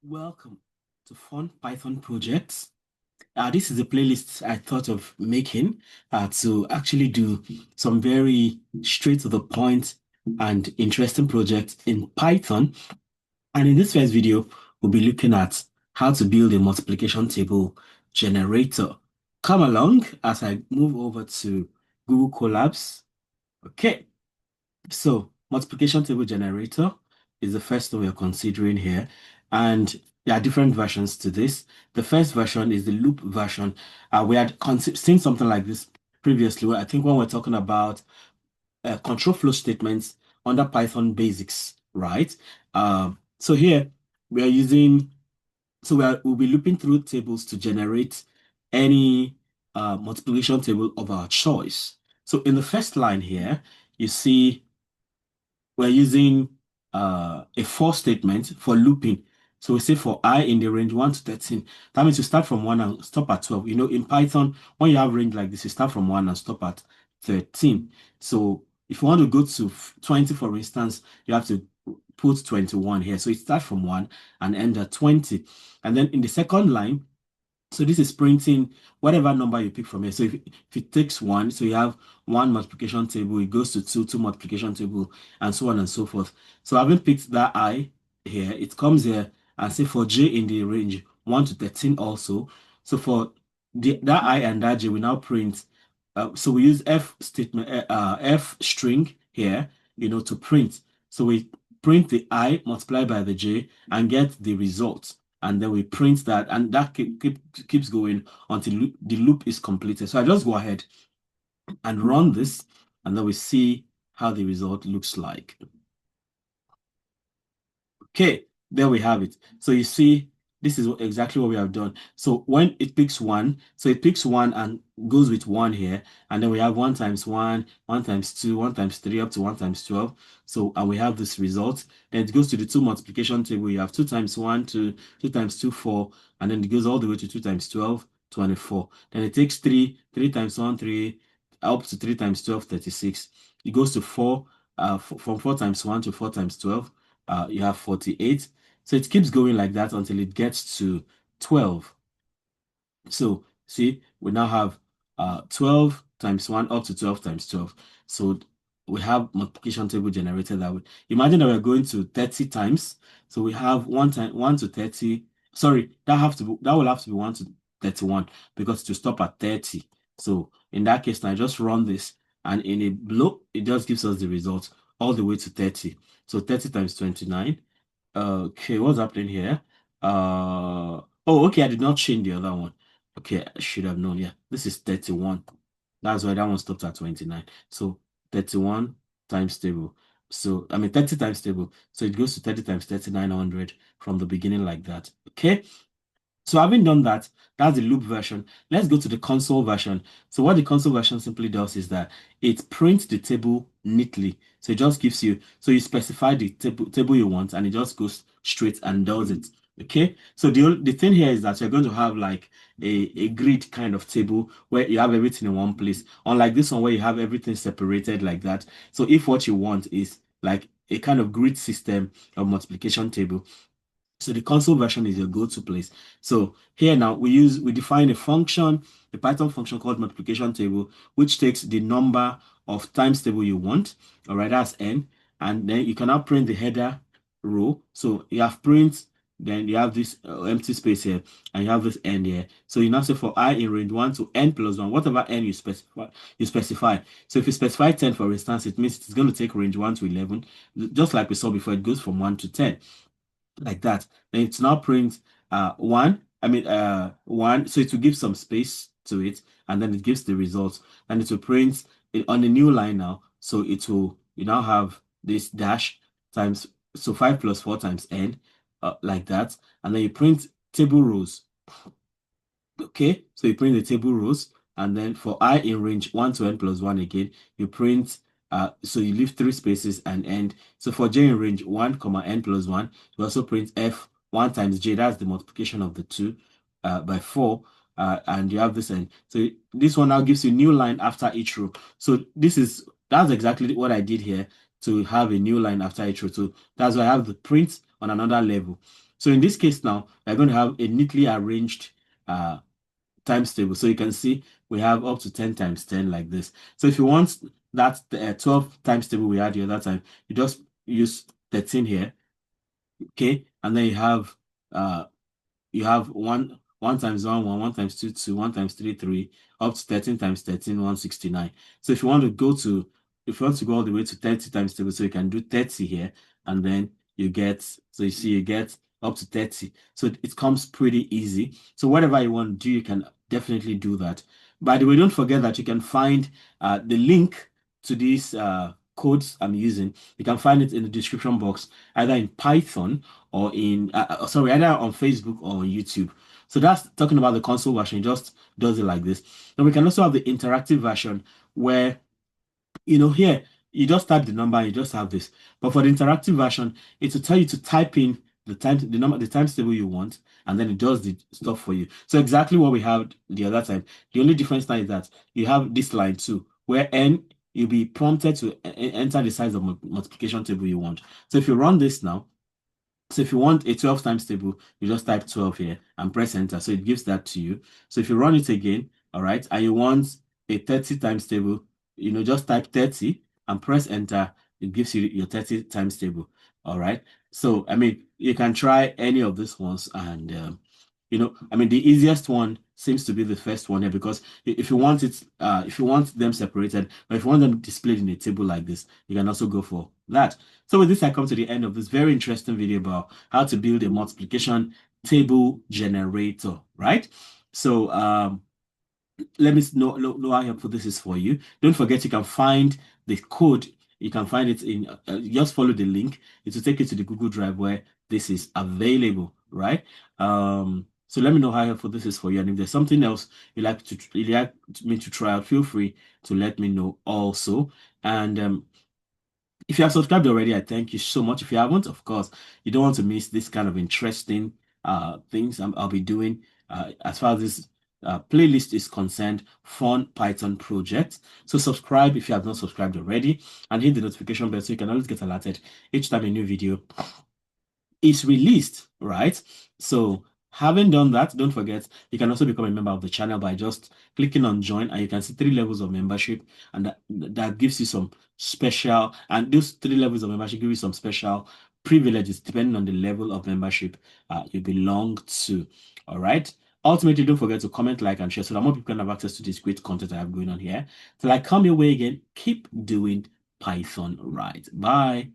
Welcome to Fun Python Projects. This is a playlist I thought of making to actually do some very straight to the point and interesting projects in Python. And in this first video, we'll be looking at how to build a multiplication table generator. Come along as I move over to Google Colabs. Okay, so multiplication table generator is the first thing we're considering here. And there are different versions to this. The first version is the loop version. We had seen something like this previously. I think when we're talking about control flow statements under Python basics, right? So here we are using, we'll be looping through tables to generate any multiplication table of our choice. So in the first line here, you see we're using a for statement for looping. So we say for I in the range 1 to 13. That means you start from 1 and stop at 12. You know, in Python, when you have range like this, you start from 1 and stop at 13. So if you want to go to 20, for instance, you have to put 21 here. So it starts from 1 and end at 20. And then in the second line, so this is printing whatever number you pick from here. So if it takes 1, so you have 1 multiplication table, it goes to 2, 2 multiplication table, and so on and so forth. So having picked that I here, it comes here and say for j in the range 1 to 13 also. So for that I and that j, we now print. So we use F statement, F string here, to print. So we print the I multiplied by the j and get the result. And then we print that, and that keeps going until the loop is completed. So I just go ahead and run this, and then we see how the result looks like. Okay, there we have it. So you see, this is exactly what we have done. So when it picks 1, so it picks 1 and goes with 1 here, and then we have 1 times 1, 1 times 2, 1 times 3, up to 1 times 12. So, and we have this result. Then it goes to the 2 multiplication table. You have 2 times 1, 2, 2 times 2, 4, and then it goes all the way to 2 times 12, 24. Then it takes 3, 3 times 1, 3, up to 3 times 12, 36. It goes to 4, from 4 times 1 to 4 times 12. You have 48. So it keeps going like that until it gets to 12. So see, we now have 12 times 1 up to 12 times 12. So we have multiplication table generated that way. Imagine that we're going to 30 times. So we have 1 to 30. Sorry, that will have to be 1 to 31 because to stop at 30. So in that case, now I just run this, and in a blow, it just gives us the result all the way to 30. So 30 times 29. Okay, what's happening here? Oh, okay, I did not change the other one. Okay, I should have known. Yeah, this is 31. That's why that one stopped at 29. So 31 times table. So, I mean, 30 times table. So it goes to 30 times 3900 from the beginning like that. Okay. So having done that, that's the loop version. Let's go to the console version. So what the console version simply does is that it prints the table neatly. So it just gives you, so you specify the table you want, and it just goes straight and does it. Okay, so the thing here is that you're going to have like a grid kind of table where you have everything in one place, unlike this one where you have everything separated like that. So if what you want is like a kind of grid system of multiplication table, so the console version is your go-to place. So here now we define a function, a Python function called multiplication table, which takes the number of times table you want. All right, that's n. And then you can now print the header row. So you have print, then you have this empty space here, and you have this n here. So you now say for I in range 1 to n plus 1, whatever n you specify. So if you specify 10, for instance, it means it's going to take range 1 to 11. Just like we saw before, it goes from 1 to 10 like that. Then it's now print 1. I mean 1. So it will give some space to it, and then it gives the results. And it will print it on a new line now. So it will, you now have this dash times, so 5 plus 4 times n, like that. And then you print table rows. Okay, so you print the table rows, and then for I in range 1 to n plus 1 again, you print so you leave 3 spaces and end. So for j in range 1 comma n plus 1, you also print f 1 times j, that's the multiplication of the 2 by 4, and you have this end. So this one now gives you a new line after each row. So that's exactly what I did here to have a new line after each row. So that's why I have the print on another level. So in this case now, we're going to have a neatly arranged uh, times table. So you can see we have up to 10 times 10 like this. So if you want that 12 times table we had the other time, you just use 13 here, okay? And then uh you have one times one times two, two, one times three, three, up to 13 times 13, 169. So if you want to go all the way to 30 times table, so you can do 30 here, and then you see you get up to 30. So it comes pretty easy. So whatever you want to do, you can definitely do that. By the way, don't forget that you can find the link to these codes I'm using. You can find it in the description box, either in Python or sorry, either on Facebook or on YouTube. So that's talking about the console version. It just does it like this. Then we can also have the interactive version where, here you just type the number and you just have this. But for the interactive version, it will tell you to type in the times table you want, and then it does the stuff for you. So exactly what we had the other time. The only difference now is that you have this line too, where n you'll be prompted to enter the size of multiplication table you want. So if you run this now, so if you want a 12 times table, you just type 12 here and press enter. So it gives that to you. So if you run it again, all right, and you want a 30 times table, just type 30 and press enter. It gives you your 30 times table. All right. So, I mean, you can try any of these ones, and the easiest one seems to be the first one here, because if you want if you want them separated, or if you want them displayed in a table like this, you can also go for that. So with this, I come to the end of this very interesting video about how to build a multiplication table generator, right? So let me know how helpful this is for you. Don't forget, you can find the code. You can find it in, just follow the link. It will take you to the Google Drive where this is available, right? So let me know how helpful this is for you. And if there's something else you'd like me to try out, feel free to let me know also. And if you have subscribed already, I thank you so much. If you haven't, of course, you don't want to miss this kind of interesting things I'll be doing as far as this playlist is concerned, fun Python project. So subscribe if you have not subscribed already, and hit the notification bell so you can always get alerted each time a new video is released, right? So having done that, don't forget, you can also become a member of the channel by just clicking on join, and you can see 3 levels of membership, and that gives you some special, and those 3 levels of membership give you some special privileges depending on the level of membership you belong to. All right. Ultimately, don't forget to comment, like, and share so that more people can have access to this great content I have going on here. Till I come your way again, keep doing Python right. Bye.